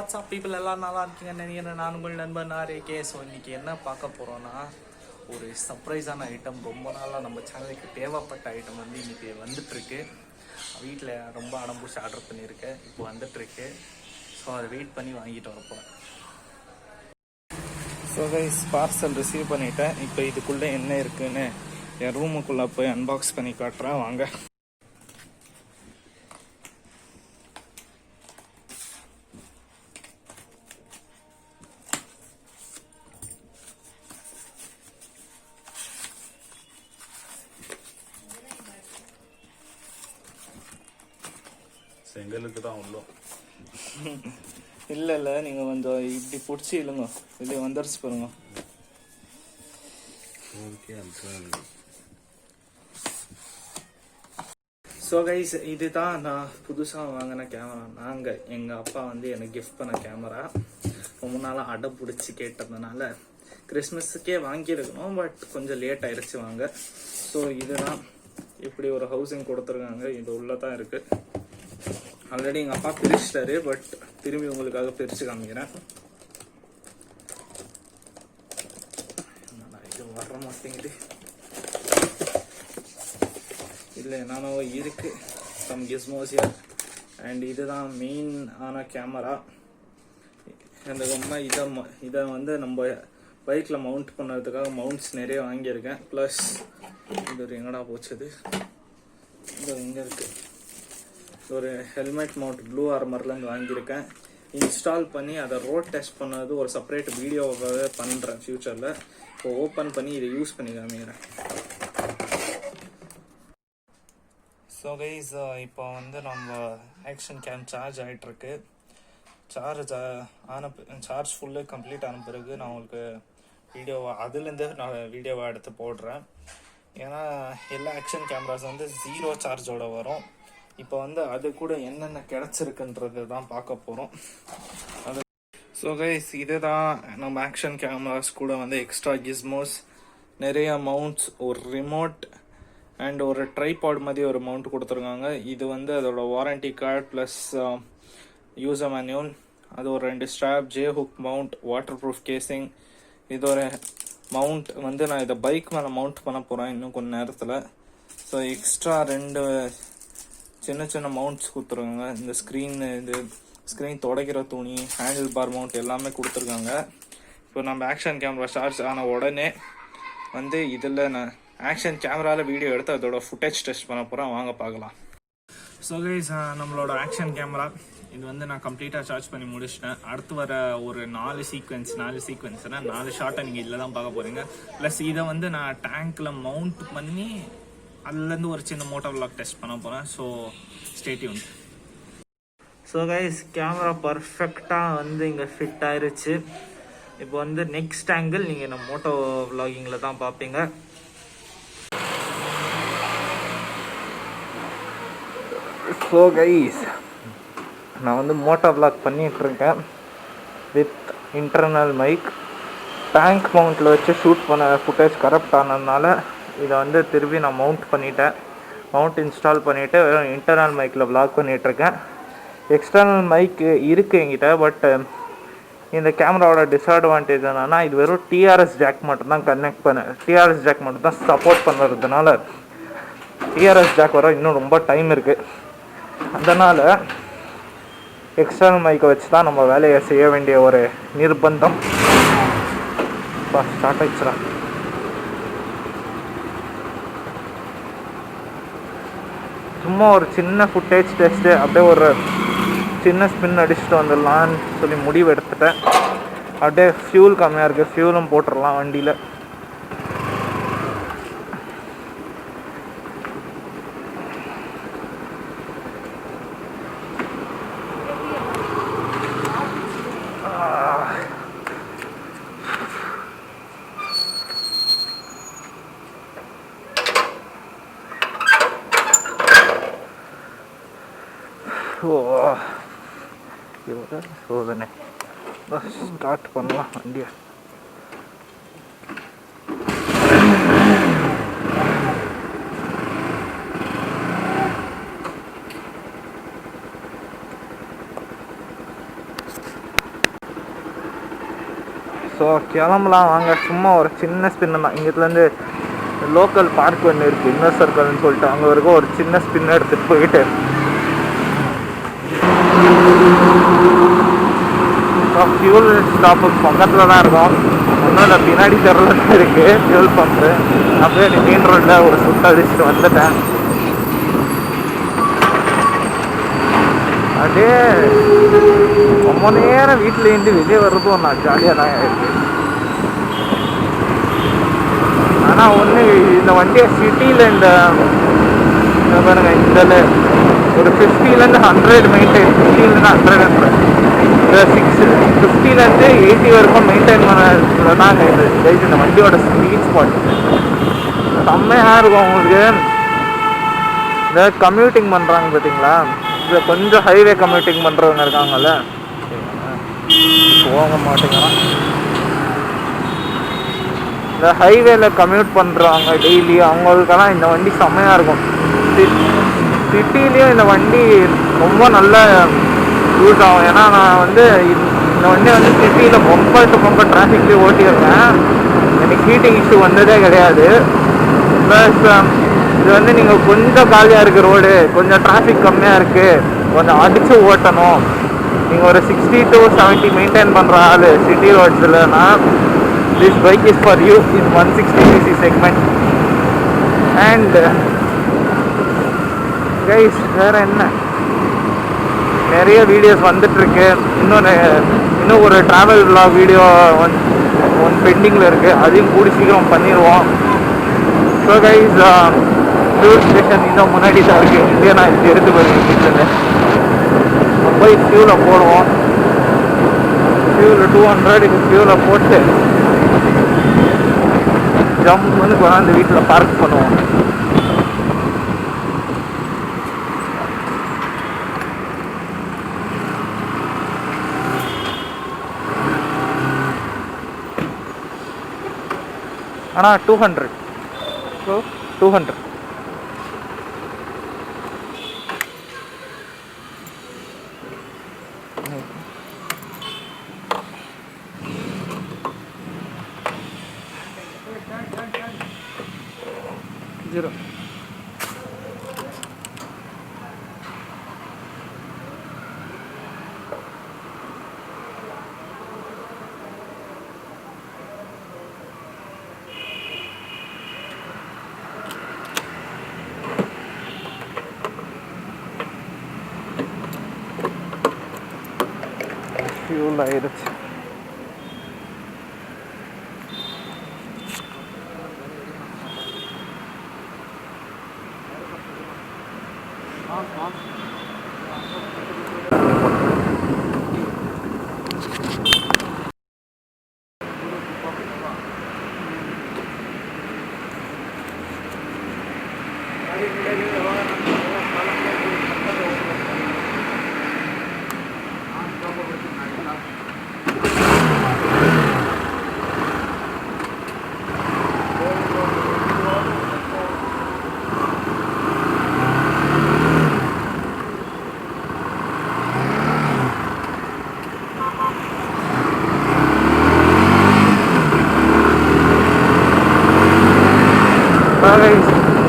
WhatsApp people எல்லாம் நல்லா இருக்கீங்கன்னு நினைக்கிறேன். நான் உங்கள் நண்பன் R.A.K. ஸோ இன்றைக்கி என்ன பார்க்க போகிறோன்னா, ஒரு சர்ப்ரைஸான ஐட்டம், ரொம்ப நாளாக நம்ம சேனலுக்கு தேவைப்பட்ட ஐட்டம் வந்து இன்றைக்கி வந்துட்டுருக்கு. வீட்டில் ரொம்ப அடம்பூசி ஆர்டர் பண்ணியிருக்கேன், இப்போ வந்துட்டுருக்கு. ஸோ அதை வெயிட் பண்ணி வாங்கிட்டு வரப்போகிறேன். ஸோ கைஸ், பார்சல் ரிசீவ் பண்ணிவிட்டேன். இப்போ இதுக்குள்ளே என்ன இருக்குன்னு என் ரூமுக்குள்ளே போய் அன்பாக்ஸ் பண்ணி காட்டுறேன், வாங்க. செங்கலுக்கு தான் உள்ளோம். இல்லை நீங்கள் கொஞ்சம் இப்படி பிடிச்சி இல்லைங்க, இது வந்துருச்சு பாருங்க. ஸோ கைஸ், இதுதான் நான் புதுசாக வாங்கின கேமரா. எங்கள் அப்பா வந்து எனக்கு கிஃப்ட் பண்ண கேமரா. ரொம்ப நாளாக அடை பிடிச்சி கேட்டதுனால கிறிஸ்மஸுக்கே வாங்கியிருக்கணும், பட் கொஞ்சம் லேட் ஆயிடுச்சு வாங்க. ஸோ இதுதான், இப்படி ஒரு ஹவுசிங் கொடுத்துருக்காங்க. இது உள்ளே தான் இருக்குது. ஆல்ரெடி எங்கள் அப்பா பிரிச்சிட்டாரு, பட் திரும்பி உங்களுக்காக பிரித்து காமிக்கிறேன். இது வர மாட்டேங்குது. இல்லை, நானும் இருக்கு சம் கிஸ்மோசியா. அண்ட் இதுதான் மெயின் ஆன கேமரா. இந்த இதை வந்து நம்ம பைக்கில் மவுண்ட் பண்ணுறதுக்காக மவுண்ட்ஸ் நிறைய வாங்கியிருக்கேன். ப்ளஸ் இது ஒரு எங்கடா போச்சுது, இது இங்கே இருக்குது. ஒரு ஹெல்மெட் மவுண்ட் ப்ளூ ஆர்மர்லேருந்து வாங்கியிருக்கேன். இன்ஸ்டால் பண்ணி அதை ரோட் டெஸ்ட் பண்ணது ஒரு செப்பரேட் வீடியோவாகவே பண்ணுறேன் ஃப்யூச்சரில். இப்போ ஓப்பன் பண்ணி இதை யூஸ் பண்ணி காமிக்கிறேன். ஸோ கைஸ், இப்போ வந்து நம்ம ஆக்ஷன் கேம் சார்ஜ் ஆகிட்டுருக்கு. சார்ஜ் ஃபுல்லு கம்ப்ளீட் ஆன பிறகு நான் உங்களுக்கு அதுலேருந்து நான் வீடியோவாக எடுத்து போடுறேன். ஏன்னா எல்லா ஆக்ஷன் கேமராஸ் வந்து 0 சார்ஜோட வரும். இப்போ வந்து அது கூட என்னென்ன கிடச்சிருக்குன்றது தான் பார்க்க போகிறோம். ஸோ கைஸ், இதுதான் நம்ம ஆக்ஷன் கேமராஸ் கூட வந்து எக்ஸ்ட்ரா கிஸ்மோஸ், நிறைய மவுண்ட்ஸ், ஒரு ரிமோட் அண்ட் ஒரு ட்ரைபாட் மாதிரி ஒரு மவுண்ட் கொடுத்துருக்காங்க. இது வந்து அதோட warranty card plus user manual. அது ஒரு 2 strap, J hook mount, waterproof casing. இது ஒரு மவுண்ட் வந்து நான் இதை பைக் மேலே மவுண்ட் பண்ண போகிறேன் இன்னும் கொஞ்சம் நேரத்தில். ஸோ எக்ஸ்ட்ரா 2 சின்ன மவுண்ட்ஸ் கொடுத்துருக்காங்க. இந்த ஸ்க்ரீன் துடைக்கிற துணி, ஹேண்டில் பார் மவுண்ட் எல்லாமே கொடுத்துருக்காங்க. இப்போ நம்ம ஆக்ஷன் கேமரா சார்ஜ் ஆன உடனே வந்து இதில் நான் ஆக்ஷன் கேமராவில் வீடியோ எடுத்து அதோட ஃபுட்டேஜ் டெஸ்ட் பண்ண போகிறேன், வாங்க பார்க்கலாம். ஸோ கைஸ், நம்மளோட ஆக்ஷன் கேமரா இது வந்து நான் கம்ப்ளீட்டாக சார்ஜ் பண்ணி முடிச்சிட்டேன். அடுத்து வர ஒரு 4 சீக்வன்ஸ்னால் 4 ஷார்ட்டை நீங்கள் இதில் தான் பார்க்க போகிறீங்க. ப்ளஸ் இதை வந்து நான் டேங்க்கில் மவுண்ட் பண்ணி அதுலேருந்து ஒரு சின்ன மோட்டோ விளாக் டெஸ்ட் பண்ண போகிறேன். So stay tuned. So guys, camera பர்ஃபெக்டாக வந்து இங்கே ஃபிட் ஆயிருச்சு. இப்போ வந்து நெக்ஸ்ட் ஆங்கிள் நீங்கள் நம்ம மோட்டோ விளாகிங்கில் தான் பார்ப்பீங்க. ஸோ கைஸ், நான் வந்து மோட்டோ விளாக் பண்ணிகிட்ருக்கேன் வித் இன்டர்னல் மைக். டேங்க் மவுண்ட்டில் வச்சு ஷூட் பண்ண ஃபுட்டேஜ் கரெக்ட் ஆனதுனால இதை வந்து திருப்பி நான் மவுண்ட் இன்ஸ்டால் பண்ணிவிட்டு வெறும் இன்டர்னல் மைக்கில் விளாக் பண்ணிகிட்ருக்கேன். எக்ஸ்டர்னல் மைக் இருக்குது என்கிட்ட, பட் இந்த கேமராவோட டிஸ்அட்வான்டேஜ் என்னென்னா இது வெறும் டிஆர்எஸ் ஜாக் மட்டும்தான் டிஆர்எஸ் ஜாக் மட்டும் தான் சப்போர்ட் பண்ணுறதுனால டிஆர்எஸ் ஜாக் வர இன்னும் ரொம்ப டைம் இருக்குது. அதனால் எக்ஸ்டர்னல் மைக்கை வச்சு தான் நம்ம வேலையை செய்ய வேண்டிய ஒரு நிர்பந்தம். ஸ்டார்ட் ஆயிடுச்சுடா. சும்மா ஒரு சின்ன ஃபுட்டேஜ் டெஸ்ட்டு, அப்படியே ஒரு சின்ன ஸ்பின் அடிச்சுட்டு வந்துடலான்னு சொல்லி முடிவு எடுத்துட்டேன். அப்படியே ஃபியூல் கம்மியாக இருக்குது, ஃபியூலும் போட்டுடலாம் வண்டியில். சோதனை ஸ்டார்ட் பண்ணலாம் வண்டியை. கிளம்பலாம் வாங்க. சும்மா ஒரு சின்ன ஸ்பின்னு தான். இங்கேருந்து லோக்கல் பார்க் ஒன்று இருக்குது, இன்னர் சர்க்கிள்னு சொல்லிட்டு. அங்கே வரைக்கும் ஒரு சின்ன ஸ்பின் எடுத்துகிட்டு போயிட்டு ஃபியூல் ஸ்டாப்புக்கு பக்கத்தில் தான் இருக்கும். ஒன்றும் இல்லை, பின்னாடி தெருவில் தான் இருக்குது ஃபியூல் பம்ப்பு. அப்படியே மெயின் ரோட்டில் ஒரு சுற்று அடிச்சுட்டு வந்துட்டேன். அப்படியே ரொம்ப நேரம் வீட்டிலேருந்து வெளியே வர்றதும் நான் ஜாலியாக தான் இருக்குது. ஆனால் ஒன்று, இந்த வண்டியை சிட்டியில் இந்த பாருங்க, இதில் ஒரு 50லேருந்து 100 மெயின்டைன், 50லேருந்து 100 இந்த 50லேருந்து 80 வரைக்கும் மெயின்டைன் பண்ண தாங்க இது இந்த வண்டியோட ஸ்வீட் ஸ்பாட். செம்மையாக இருக்கும் உங்களுக்கு. இந்த கம்யூட்டிங் பண்ணுறாங்க பார்த்தீங்களா, இதில் கொஞ்சம் ஹைவே கம்யூட்டிங் பண்ணுறவங்க இருக்காங்கல்ல, போக மாட்டேங்கிறான். இந்த ஹைவேல கம்யூட் பண்ணுறாங்க டெய்லி, அவங்களுக்கெல்லாம் இந்த வண்டி செம்மையாக இருக்கும். சிட்டிலேயும் இந்த வண்டி ரொம்ப நல்லா யூஸ் ஆகும். ஏன்னா நான் வந்து இந்த வண்டி வந்து சிட்டியில் ரொம்ப டிராஃபிக்லேயே ஓட்டியிருக்கேன். எனக்கு ஹீட்டிங் இஷ்யூ வந்ததே கிடையாது. ப்ளஸ் இது வந்து நீங்கள் கொஞ்சம் காலியாக இருக்குது ரோடு, கொஞ்சம் டிராஃபிக் கம்மியாக இருக்குது, கொஞ்சம் அடித்து ஓட்டணும், நீங்கள் ஒரு 60 to 70 மெயின்டைன் பண்ணுற ஆள் city ரோட்ஸ்லன்னா this bike is for you in 160cc segment. And guys, வேறு என்ன, நிறைய வீடியோஸ் வந்துட்டுருக்கு. இன்னும் ஒரு ட்ராவல் vlog வீடியோ ஒன் பெண்டிங்கில் இருக்குது, அதையும் கூடி சீக்கிரம் பண்ணிடுவோம். ஸோ கைஸ், ஃபியூல் ஸ்டேஷன் இன்னும் முன்னாடி தான் இருக்குது. இங்கே நான் இது எடுத்து போயிருக்கேன் கிச்சனில். போய் ஃபியூலை போடுவோம். ஃபியூல் 200 ஃபியூலை போட்டு ஜம்முன்னு கொண்டாந்து வீட்டில் பார்க் பண்ணுவோம். ஆனால் 200. ஸோ 200 0. ஃபியூல் ஆயிடுச்சு.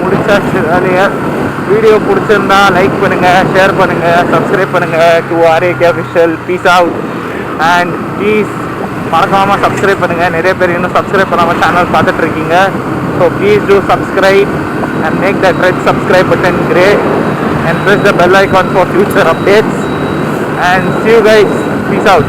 முடிச்சாச்சு வேலையை. வீடியோ பிடிச்சிருந்தா லைக் பண்ணுங்கள், ஷேர் பண்ணுங்கள், சப்ஸ்கிரைப் பண்ணுங்கள் to R.A.K official. Peace out. And please மறக்காமல் சப்ஸ்கிரைப் பண்ணுங்கள். நிறைய பேர் இன்னும் சப்ஸ்கிரைப் பண்ணாமல் சேனல் பார்த்துட்ருக்கீங்க. So please do subscribe and make that red subscribe button gray and press the bell icon for future updates. And see you guys. Peace out.